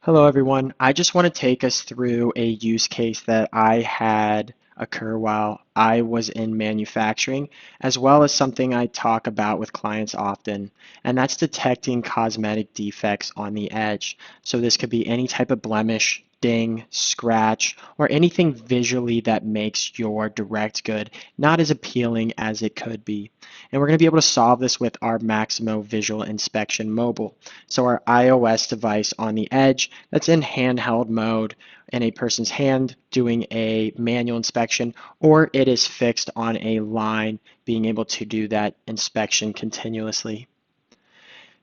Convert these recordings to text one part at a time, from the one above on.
Hello everyone. I just want to take us through a use case that I had occur while I was in manufacturing, as well as something I talk about with clients often, and that's detecting cosmetic defects on the edge. So this could be any type of blemish, ding, scratch, or anything visually that makes your direct good not as appealing as it could be. And we're going to be able to solve this with our Maximo Visual Inspection Mobile. So our iOS device on the edge that's in handheld mode in a person's hand doing a manual inspection, or it is fixed on a line being able to do that inspection continuously.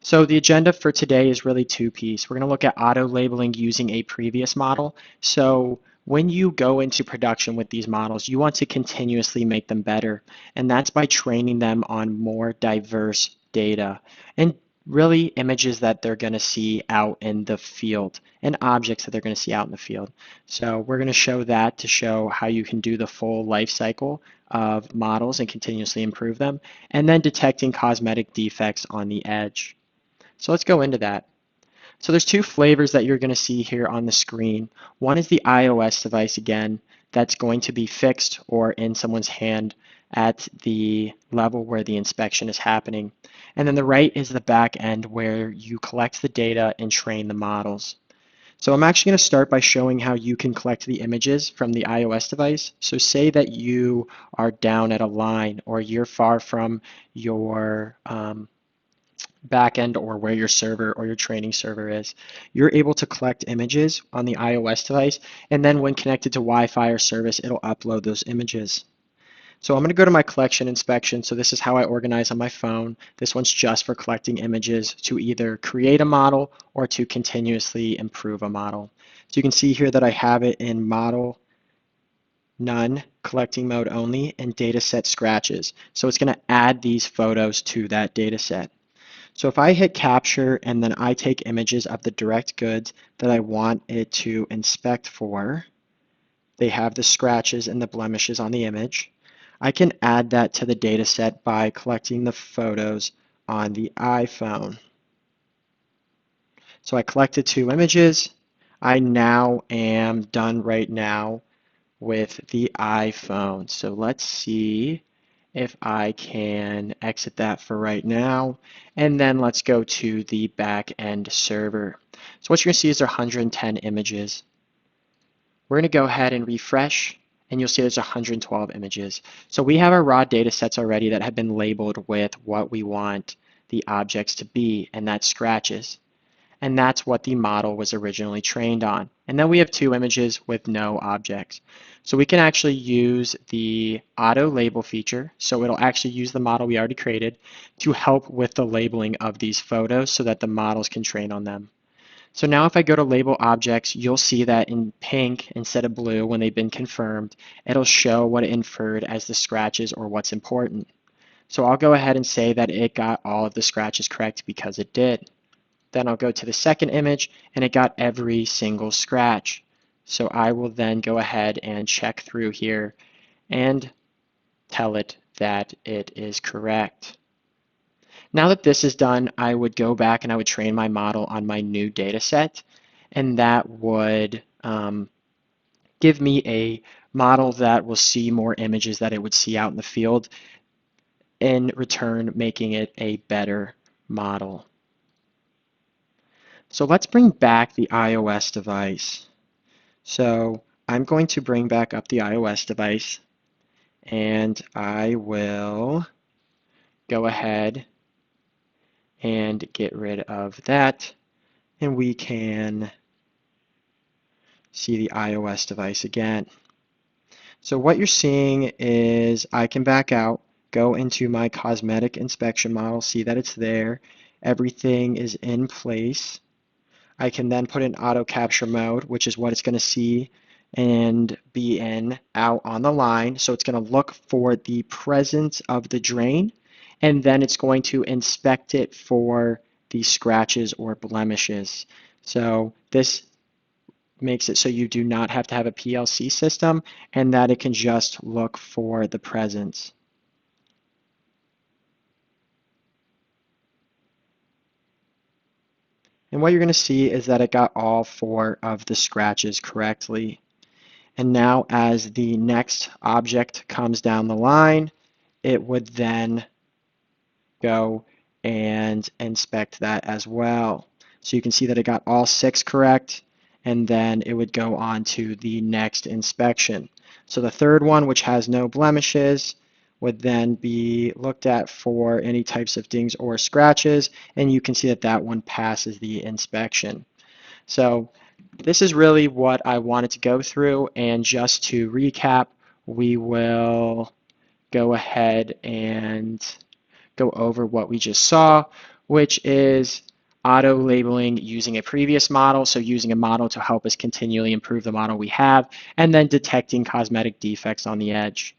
So the agenda for today is really two-piece. We're going to look at auto labeling using a previous model. So when you go into production with these models, you want to continuously make them better, and that's by training them on more diverse data and really images that they're going to see out in the field and objects that they're going to see out in the field. So we're going to show that to show how you can do the full life cycle of models and continuously improve them, and then detecting cosmetic defects on the edge. So let's go into that. So there's two flavors that you're going to see here on the screen. One is the iOS device again, that's going to be fixed or in someone's hand at the level where the inspection is happening. And then the right is the back end where you collect the data and train the models. So I'm actually going to start by showing how you can collect the images from the iOS device. So say that you are down at a line or you're far from your backend or where your server or your training server is. You're able to collect images on the iOS device, and then when connected to Wi-Fi or service, it'll upload those images. So I'm going to go to my collection inspection. So this is how I organize on my phone. This one's just for collecting images to either create a model or to continuously improve a model. So you can see here that I have it in model none, collecting mode only, and dataset scratches. So it's going to add these photos to that dataset. So if I hit capture and then I take images of the direct goods that I want it to inspect for, they have the scratches and the blemishes on the image. I can add that to the data set by collecting the photos on the iPhone. So I collected two images. I now am done right now with the iPhone. So let's see if I can exit that for right now, and then let's go to the back end server. So what you're going to see is there are 110 images. We're going to go ahead and refresh, and you'll see there's 112 images. So we have our raw data sets already that have been labeled with what we want the objects to be, and that's scratches. And that's what the model was originally trained on. And then we have two images with no objects. So we can actually use the auto label feature, so it'll actually use the model we already created to help with the labeling of these photos so that the models can train on them. So now if I go to label objects, you'll see that in pink instead of blue when they've been confirmed, it'll show what it inferred as the scratches or what's important. So I'll go ahead and say that it got all of the scratches correct because it did. Then I'll go to the second image and it got every single scratch. So I will then go ahead and check through here and tell it that it is correct. Now that this is done, I would go back and I would train my model on my new data set, and that would give me a model that will see more images that it would see out in the field, in return making it a better model. So let's bring back the iOS device. So I'm going to bring back up the iOS device, and I will go ahead and get rid of that, and we can see the iOS device again. So what you're seeing is I can back out, go into my cosmetic inspection model, see that it's there, everything is in place. I can then put in auto capture mode, which is what it's going to see and be in out on the line. So it's going to look for the presence of the drain, and then it's going to inspect it for the scratches or blemishes. So this makes it so you do not have to have a PLC system and that it can just look for the presence. And what you're going to see is that it got all 4 of the scratches correctly. And now as the next object comes down the line, it would then go and inspect that as well. So you can see that it got all 6 correct, and then it would go on to the next inspection. So the third one, which has no blemishes, would then be looked at for any types of dings or scratches, and you can see that that one passes the inspection. So this is really what I wanted to go through, and just to recap, we will go ahead and go over what we just saw, which is auto labeling using a previous model, so using a model to help us continually improve the model we have, and then detecting cosmetic defects on the edge.